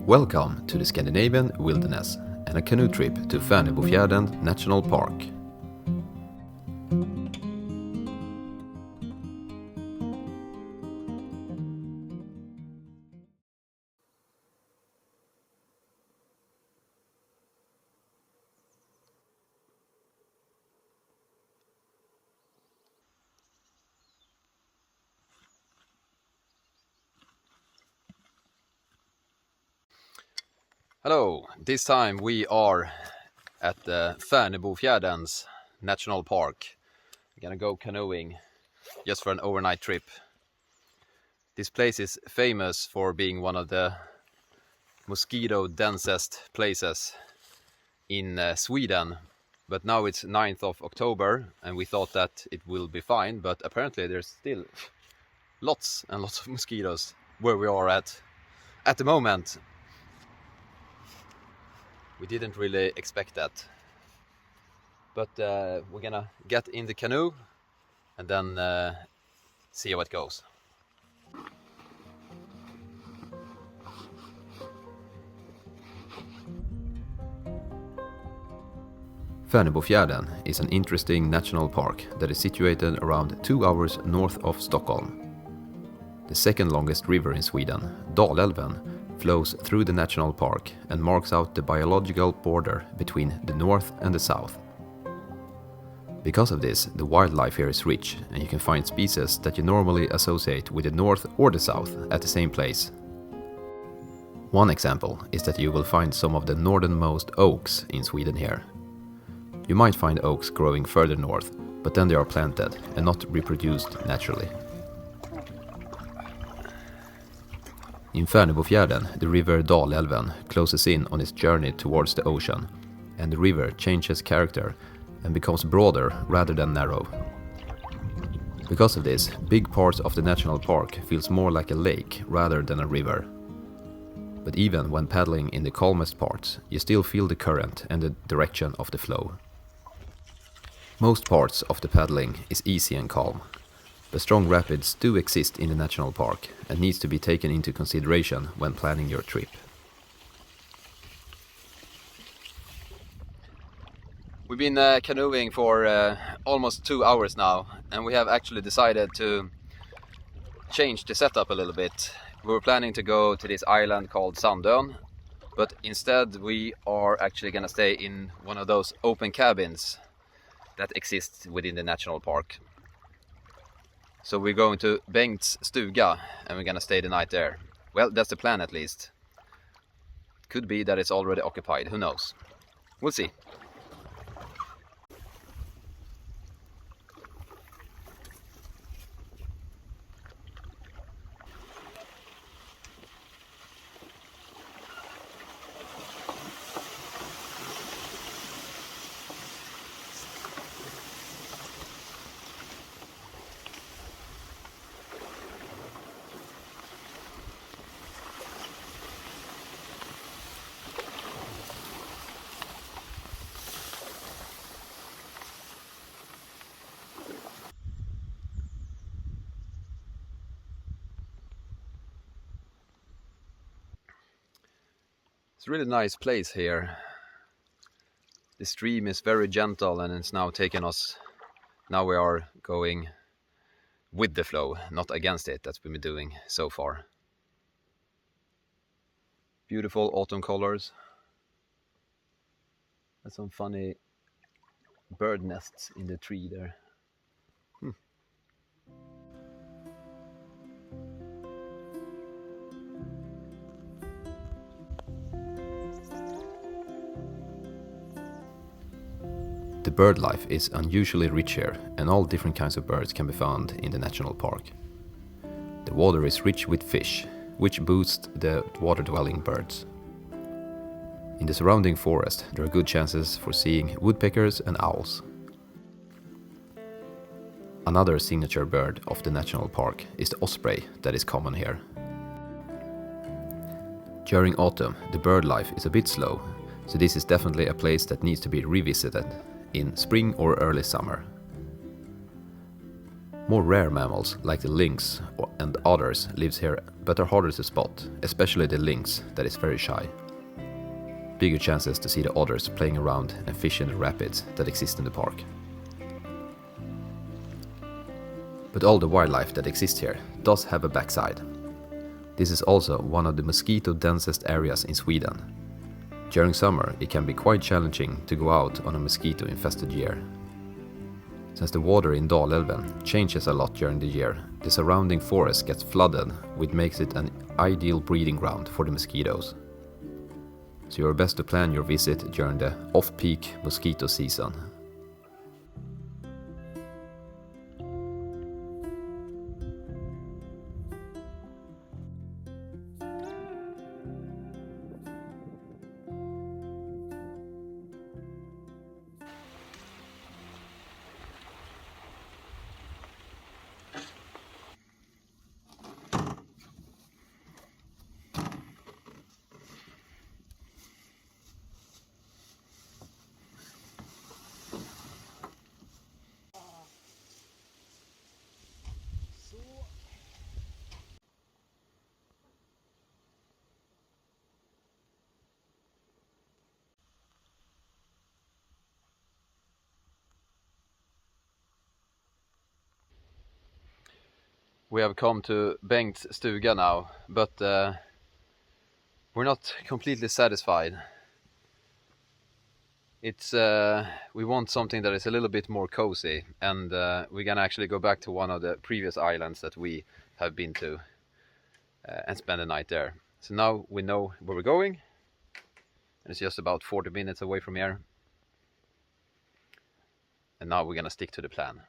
Welcome to the Scandinavian wilderness and a canoe trip to rnebofja National Park. Hello, this time we are at the rnebofja National Park. We're gonna go canoeing just for an overnight trip. This place is famous for being one of the mosquito densest places in Sweden, but now it's 9th of October and we thought that it will be fine, but apparently there's still lots and lots of mosquitoes where we are at the moment. We didn't really expect that, but we're gonna get in the canoe and then see how it goes. Rnebofja is an interesting national park that is situated around 2 hours north of Stockholm. The second longest river in Sweden, Dalälven, flows through the national park and marks out the biological border between the north and the south. Because of this, the wildlife here is rich and you can find species that you normally associate with the north or the south at the same place. One example is that you will find some of the northernmost oaks in Sweden here. You might find oaks growing further north, but then they are planted and not reproduced naturally. In Rnebofja, the river Dalälven closes in on its journey towards the ocean, and the river changes character and becomes broader rather than narrow. Because of this, big parts of the national park feels more like a lake rather than a river. But even when paddling in the calmest parts, you still feel the current and the direction of the flow. Most parts of the paddling is easy and calm. But strong rapids do exist in the national park and needs to be taken into consideration when planning your trip. We've been canoeing for almost 2 hours now, and we have actually decided to change the setup a little bit. We were planning to go to this island called Sandön, but instead we are actually gonna stay in one of those open cabins that exist within the national park. So we're going to Bengts stuga and we're gonna stay the night there. Well, that's the plan at least. Could be that it's already occupied, who knows? We'll see. It's a really nice place here. The stream is very gentle and it's now taking us, now we are going with the flow, not against it, as we've been doing so far. Beautiful autumn colors. And some funny bird nests in the tree there. The bird life is unusually rich here, and all different kinds of birds can be found in the national park. The water is rich with fish, which boosts the water-dwelling birds. In the surrounding forest, there are good chances for seeing woodpeckers and owls. Another signature bird of the national park is the osprey that is common here. During autumn, the bird life is a bit slow, so this is definitely a place that needs to be revisited in spring or early summer. More rare mammals like the lynx and otters lives here but are harder to spot, especially the lynx that is very shy. Bigger chances to see the otters playing around and fish in the rapids that exist in the park. But all the wildlife that exists here does have a backside. This is also one of the mosquito densest areas in Sweden. During summer it can be quite challenging to go out on a mosquito infested year. Since the water in Dalälven changes a lot during the year, the surrounding forest gets flooded, which makes it an ideal breeding ground for the mosquitoes. So you're best to plan your visit during the off-peak mosquito season. We have come to Bengts stuga now, but we're not completely satisfied. It's we want something that is a little bit more cozy, and we're gonna actually go back to one of the previous islands that we have been to and spend the night there. So now we know where we're going, and it's just about 40 minutes away from here. And now we're gonna stick to the plan.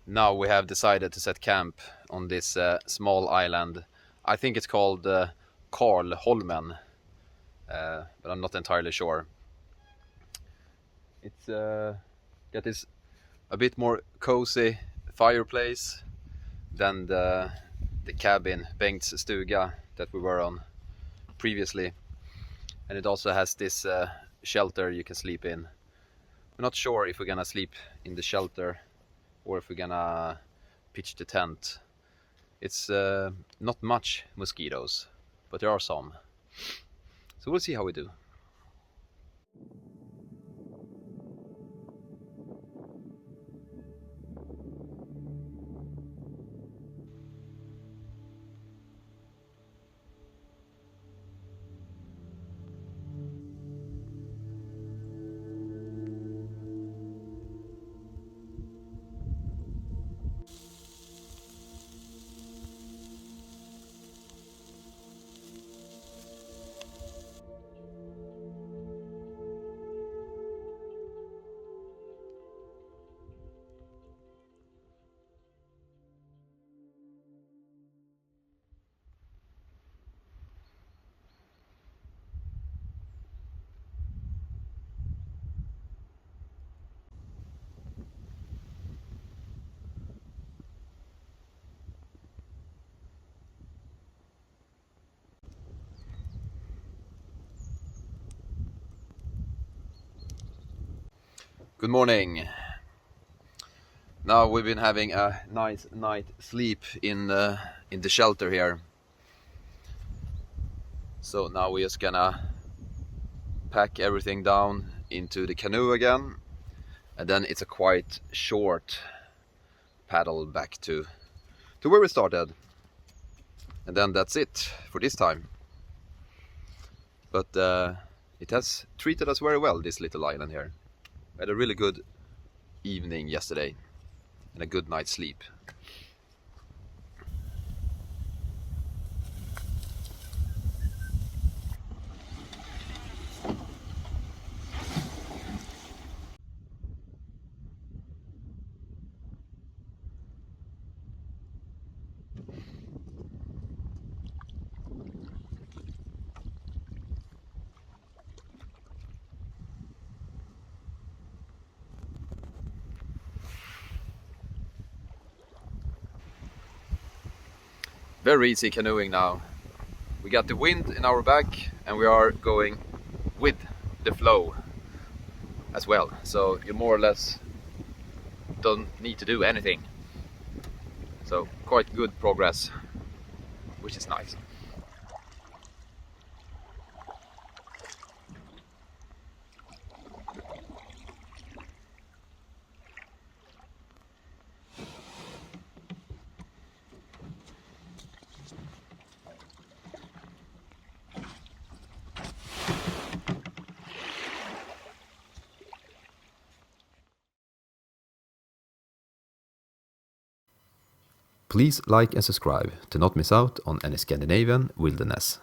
Now we have decided to set camp on this small island. I think it's called Karlholmen, but I'm not entirely sure. It's got this a bit more cozy fireplace than the cabin Bengts stuga that we were on previously, and it also has this shelter you can sleep in. I'm not sure if we're gonna sleep in the shelter or if we're gonna pitch the tent. It's not much mosquitoes, but there are some. So we'll see how we do. Good morning. Now we've been having a nice night sleep in the shelter here. So now we're just gonna pack everything down into the canoe again And then it's a quite short paddle back to where we started. And then that's it for this time. But it has treated us very well, this little island here. We had a really good evening yesterday and a good night's sleep. Very easy canoeing now. We got the wind in our back and we are going with the flow as well. So you more or less don't need to do anything. So quite good progress, which is nice. Please like and subscribe to not miss out on any Scandinavian wilderness.